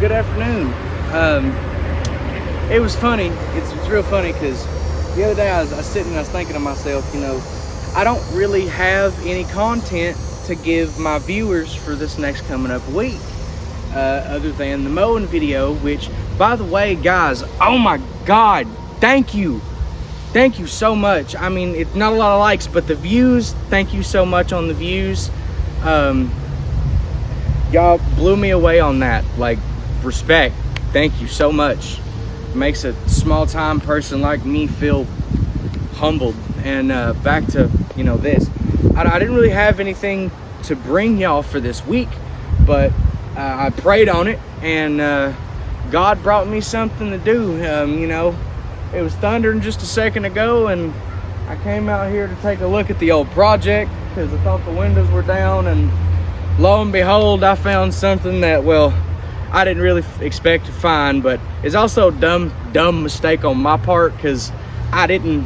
good afternoon. It was funny. It's real funny because the other day I was sitting and I was thinking to myself, you know, I don't really have any content to give my viewers for this next coming up week, other than the mowing video, which, by the way, guys, oh my God, thank you so much. I mean, it's not a lot of likes, but the views, thank you so much on the views. Y'all blew me away on that. Like, respect, thank you so much. It makes a small time person like me feel humbled. And back to, you know, this, I didn't really have anything to bring y'all for this week, but I prayed on it, and God brought me something to do. You know, it was thundering just a second ago, and I came out here to take a look at the old project because I thought the windows were down, and lo and behold, I found something that, well, I didn't really expect to find, but it's also a dumb mistake on my part because I didn't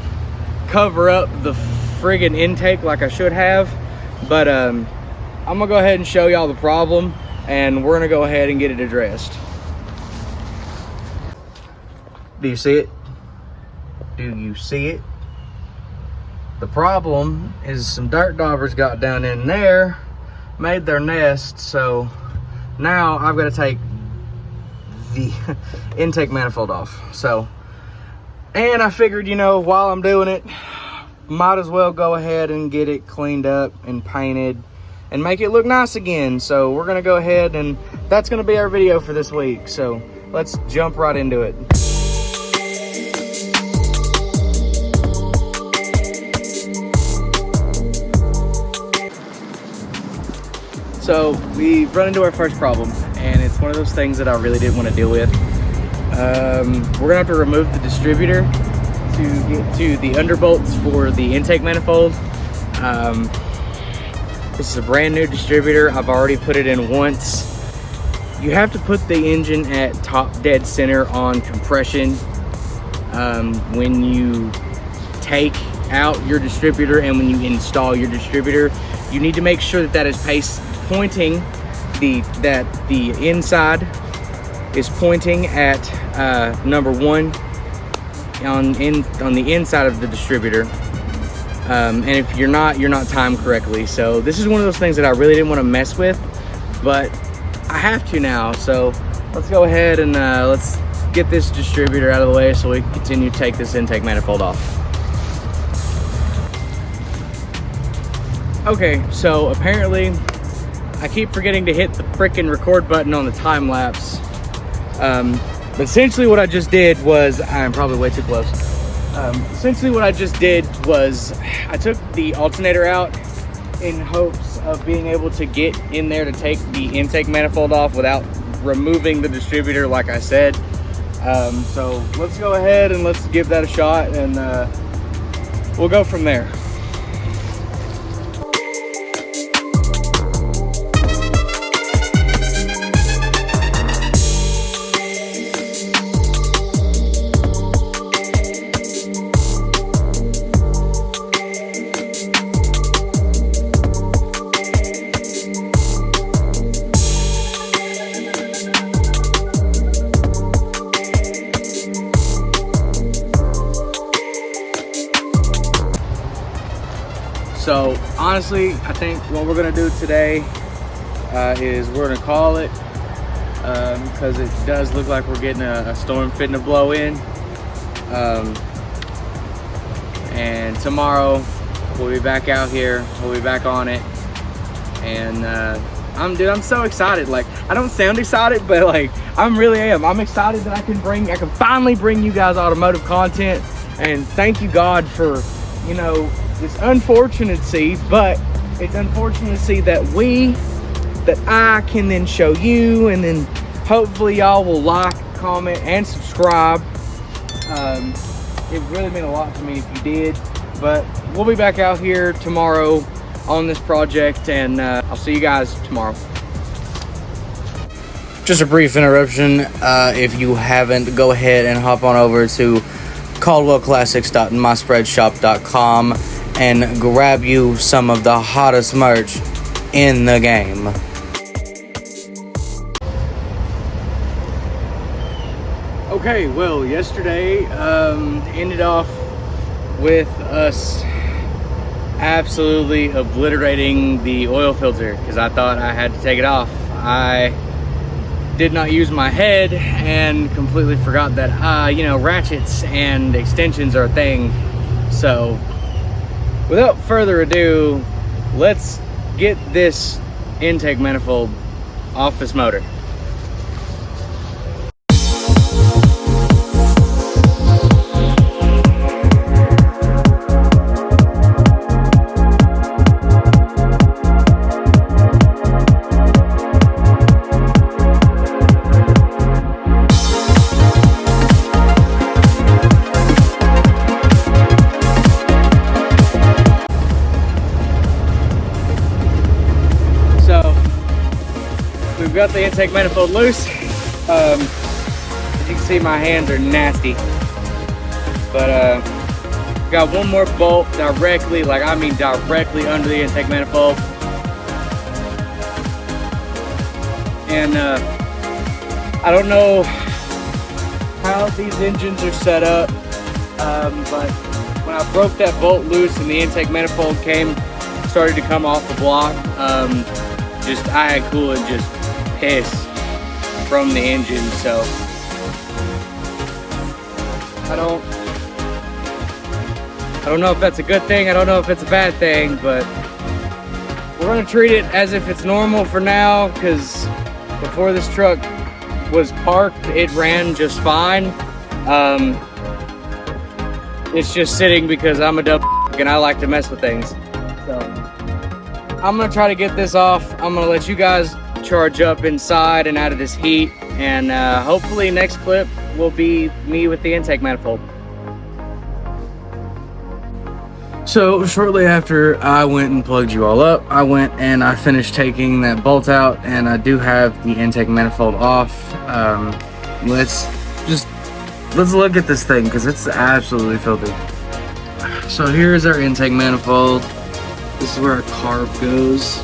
cover up the friggin' intake like I should have. But I'm gonna go ahead and show y'all the problem, and we're gonna go ahead and get it addressed. Do you see it? Do you see it? The problem is some dirt daubers got down in there, made their nest, so now I've got to take the intake manifold off. So, and I figured, you know, while I'm doing it, might as well go ahead and get it cleaned up and painted and make it look nice again. So we're gonna go ahead, and that's gonna be our video for this week. So let's jump right into it. So we've run into our first problem, and it's one of those things that I really didn't want to deal with. We're gonna have to remove the distributor to get to the underbolts for the intake manifold. This is a brand new distributor. I've already put it in once. You have to put the engine at top dead center on compression when you take out your distributor and when you install your distributor. You need to make sure that that is pointing, that the inside is pointing at number 1 on the inside of the distributor. And if you're not timed correctly. So this is one of those things that I really didn't want to mess with, but I have to now. So let's go ahead and let's get this distributor out of the way so we can continue to take this intake manifold off. Okay, so apparently I keep forgetting to hit the freaking record button on the time lapse. But essentially what I just did was, I'm probably way too close. Essentially what I just did was I took the alternator out in hopes of being able to get in there to take the intake manifold off without removing the distributor, like I said. So let's go ahead and let's give that a shot, and we'll go from there. So honestly, I think what we're gonna do today is we're gonna call it, because it does look like we're getting a storm fitting to blow in. And tomorrow we'll be back out here, we'll be back on it. And I'm so excited. Like, I don't sound excited, but like, really am. I'm excited that I can finally bring you guys automotive content. And thank you, God, for, you know, it's unfortunate to see, but it's unfortunate to see that I can then show you, and then hopefully y'all will like, comment, and subscribe. It really meant a lot to me if you did. But we'll be back out here tomorrow on this project, and I'll see you guys tomorrow. Just a brief interruption. If you haven't, go ahead and hop on over to caldwellclassics.myspreadshop.com and grab you some of the hottest merch in the game. Okay, well, yesterday ended off with us absolutely obliterating the oil filter because I thought I had to take it off. I did not use my head and completely forgot that you know, ratchets and extensions are a thing. So without further ado, let's get this intake manifold off this motor. We've got the intake manifold loose. As you can see, my hands are nasty. But got one more bolt directly, like I mean directly under the intake manifold. And I don't know how these engines are set up, but when I broke that bolt loose and the intake manifold started to come off the block, I had coolant just piss from the engine. So I don't know if that's a good thing. I don't know if it's a bad thing, but we're gonna treat it as if it's normal for now, because before this truck was parked, it ran just fine. It's just sitting because I'm a dumb and I like to mess with things. So I'm gonna try to get this off. I'm gonna let you guys charge up inside and out of this heat, and hopefully next clip will be me with the intake manifold. So shortly after I went and plugged you all up, I went and I finished taking that bolt out, and I do have the intake manifold off. Let's look at this thing because it's absolutely filthy. So here's our intake manifold. This is where our carb goes.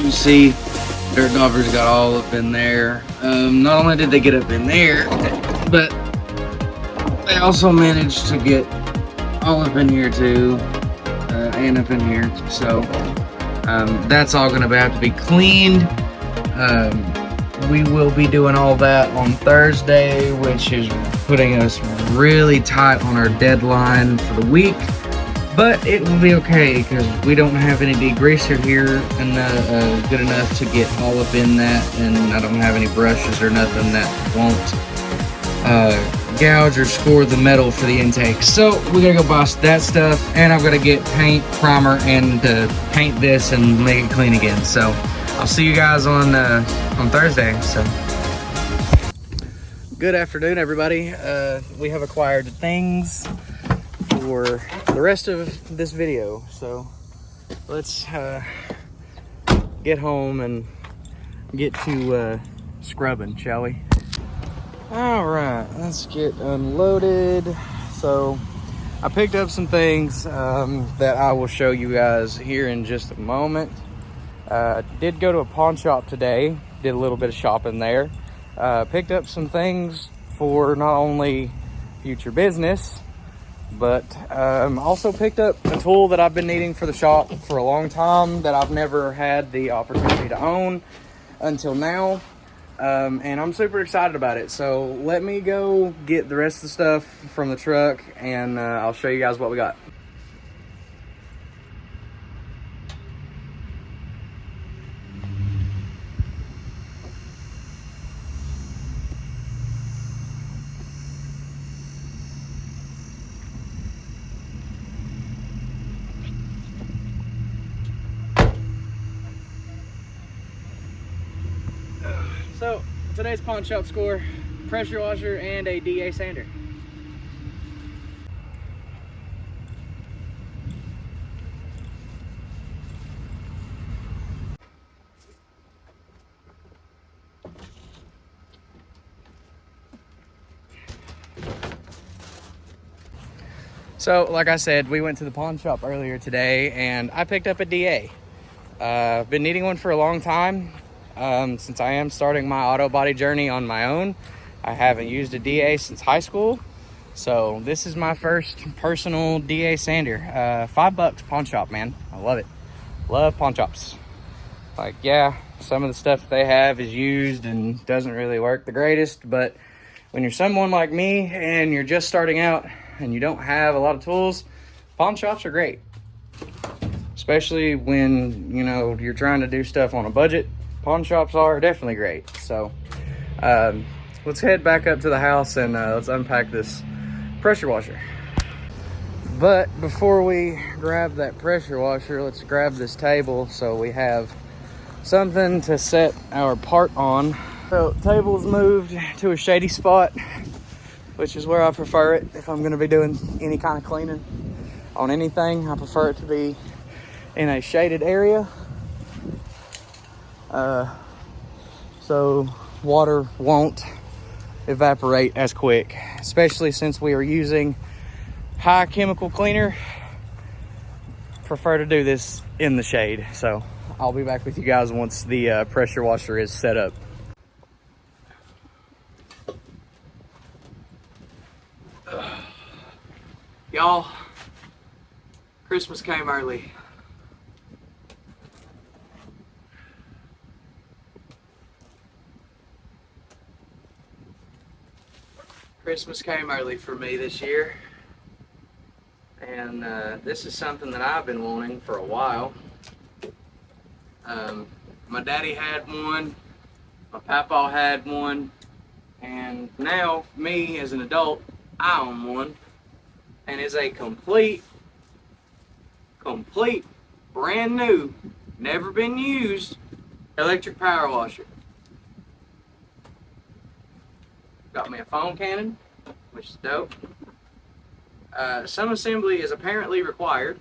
You see, dirt Dobbers got all up in there. Not only did they get up in there, but they also managed to get all up in here too, and up in here. So that's all going to have to be cleaned. We will be doing all that on Thursday, which is putting us really tight on our deadline for the week. But it will be okay because we don't have any degreaser here and good enough to get all up in that, and I don't have any brushes or nothing that won't gouge or score the metal for the intake. So we gotta go buy that stuff, and I'm gonna get paint, primer, and paint this and make it clean again. So I'll see you guys on Thursday. So good afternoon, everybody. We have acquired things for the rest of this video, so let's get home and get to scrubbing, shall we? All right, let's get unloaded. So I picked up some things that I will show you guys here in just a moment. Did go to a pawn shop today, did a little bit of shopping there. Picked up some things for not only future business, but also picked up a tool that I've been needing for the shop for a long time that I've never had the opportunity to own until now, and I'm super excited about it. So let me go get the rest of the stuff from the truck, and I'll show you guys what we got. So today's pawn shop score: pressure washer and a DA sander. So like I said, we went to the pawn shop earlier today and I picked up a DA. I've been needing one for a long time, since I am starting my auto body journey on my own. I haven't used a DA since high school, so this is my first personal DA sander. $5 pawn shop, man. I love it. Love pawn shops. Like, yeah, some of the stuff they have is used and doesn't really work the greatest, but when you're someone like me and you're just starting out and you don't have a lot of tools, pawn shops are great. Especially when, you know, you're trying to do stuff on a budget. Pawn shops are definitely great. So let's head back up to the house and let's unpack this pressure washer. But before we grab that pressure washer, let's grab this table so we have something to set our part on. So table's moved to a shady spot, which is where I prefer it. If I'm gonna be doing any kind of cleaning on anything, I prefer it to be in a shaded area. So water won't evaporate as quick, especially since we are using high chemical cleaner. Prefer to do this in the shade. So I'll be back with you guys once the pressure washer is set up. Y'all, Christmas came early. Christmas came early for me this year, and this is something that I've been wanting for a while. My daddy had one, my papa had one, and now me as an adult, I own one, and it's a complete brand new, never been used electric power washer. Got me a foam cannon, which is dope. Some assembly is apparently required.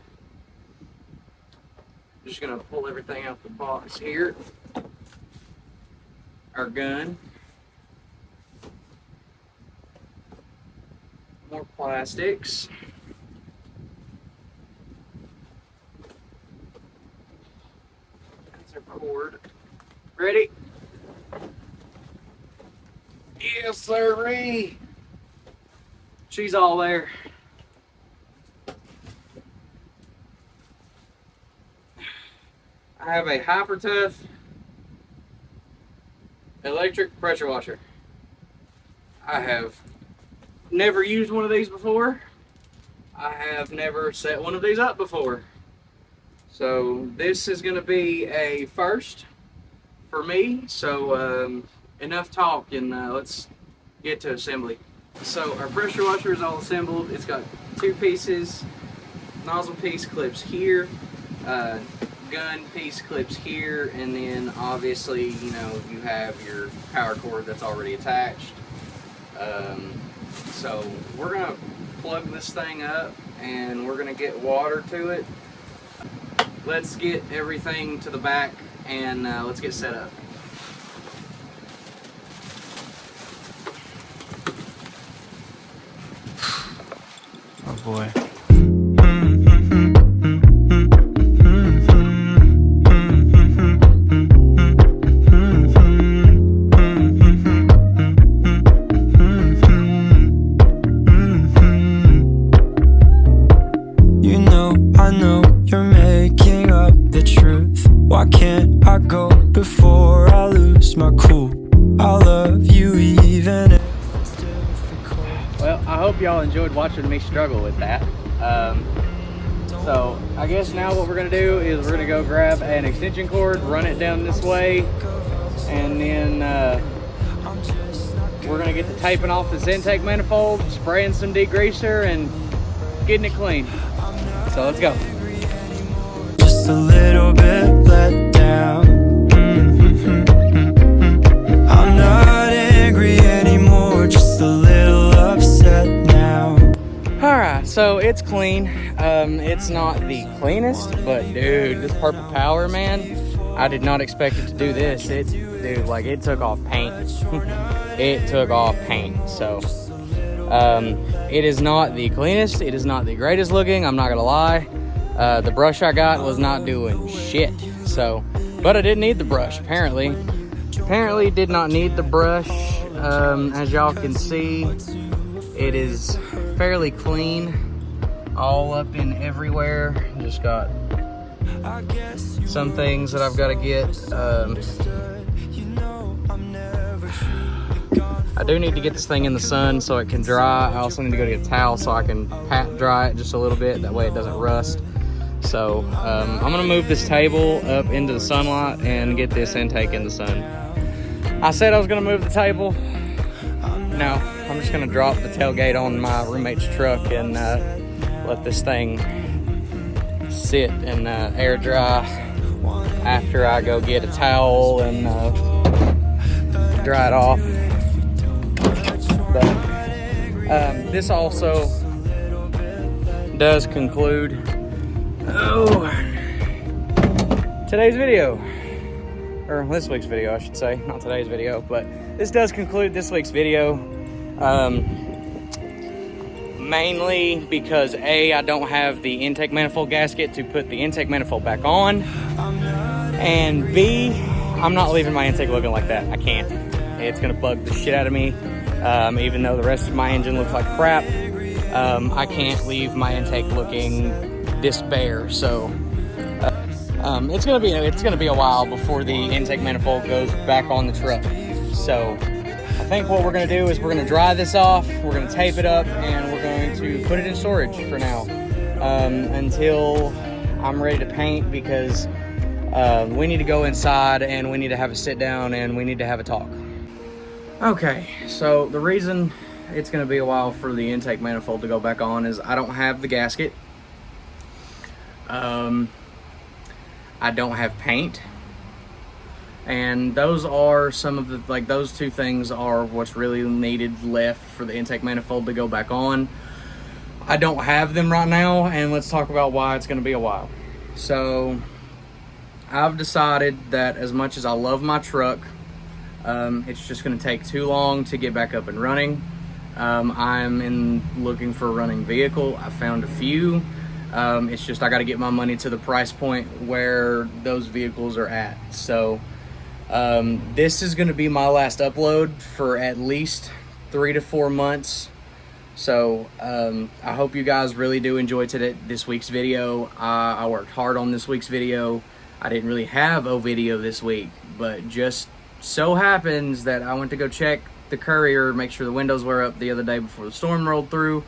Just gonna pull everything out the box here. Our gun. More plastics. That's our cord. Ready? Yes, sirree. She's all there. I have a Hyper Tough electric pressure washer. I have never used one of these before. I have never set one of these up before. So this is going to be a first for me. So enough talk and let's get to assembly. So our pressure washer is all assembled. It's got two pieces. Nozzle piece clips here. Gun piece clips here, and then obviously, you know, you have your power cord that's already attached. So we're gonna plug this thing up and we're gonna get water to it. Let's get everything to the back and let's get set up. Oh boy. Why can't I go before I lose my cool? I love you even if it's difficult. Well, I hope y'all enjoyed watching me struggle with that. So I guess now what we're gonna do is we're gonna go grab an extension cord, run it down this way, and then we're gonna get the taping off this intake manifold, spraying some degreaser, and getting it clean. So let's go. Just a little bit let down. I'm not angry anymore, just a little upset now. Alright, so it's clean. It's not the cleanest, but dude, this Purple Power, man, I did not expect it to do this. Dude, like, it took off paint. It took off paint. So it is not the cleanest, it is not the greatest looking, I'm not gonna lie. The brush I got was not doing shit. So, but I didn't need the brush, apparently. Apparently did not need the brush. As y'all can see, it is fairly clean, all up in everywhere. Just got some things that I've got to get. I do need to get this thing in the sun so it can dry. I also need to go get a towel so I can pat dry it just a little bit, that way it doesn't rust. So I'm gonna move this table up into the sunlight and get this intake in the sun. I said I was gonna move the table. No, I'm just gonna drop the tailgate on my roommate's truck and let this thing sit and air dry after I go get a towel and dry it off. But this also does conclude today's video, or this week's video I should say, not today's video, but this does conclude this week's video. Mainly because A, I don't have the intake manifold gasket to put the intake manifold back on, and B, I'm not leaving my intake looking like that. I can't. It's gonna bug the shit out of me. Even though the rest of my engine looks like crap, I can't leave my intake looking this bare. So it's gonna be a while before the intake manifold goes back on the truck. So I think what we're gonna do is we're gonna dry this off, we're gonna tape it up, and we're going to put it in storage for now until I'm ready to paint, because we need to go inside and we need to have a sit down and we need to have a talk. Okay, so the reason it's going to be a while for the intake manifold to go back on is I don't have the gasket. I don't have paint. And those are some of the, like, those two things are what's really needed left for the intake manifold to go back on. I don't have them right now, and let's talk about why it's going to be a while. So I've decided that as much as I love my truck, it's just going to take too long to get back up and running. I'm looking for a running vehicle. I found a few. It's just I got to get my money to the price point where those vehicles are at. So this is going to be my last upload for at least 3 to 4 months. So I hope you guys really do enjoy this week's video. I worked hard on this week's video. I didn't really have a video this week, but just so happens that I went to go check the courier, make sure the windows were up the other day before the storm rolled through,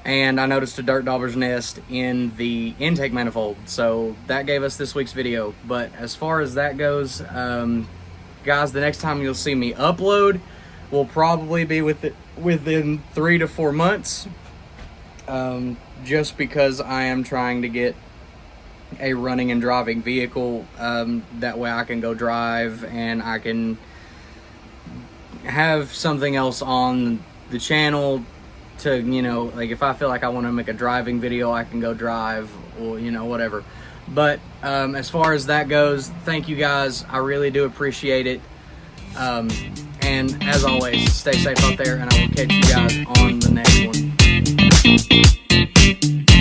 and I noticed a dirt dauber's nest in the intake manifold. So that gave us this week's video. But as far as that goes, guys, the next time you'll see me upload will probably be within 3 to 4 months, just because I am trying to get a running and driving vehicle. That way I can go drive and I can have something else on the channel to, you know, like if I feel like I want to make a driving video, I can go drive, or, you know, whatever. But as far as that goes, thank you guys. I really do appreciate it. And as always, stay safe out there, and I will catch you guys on the next one.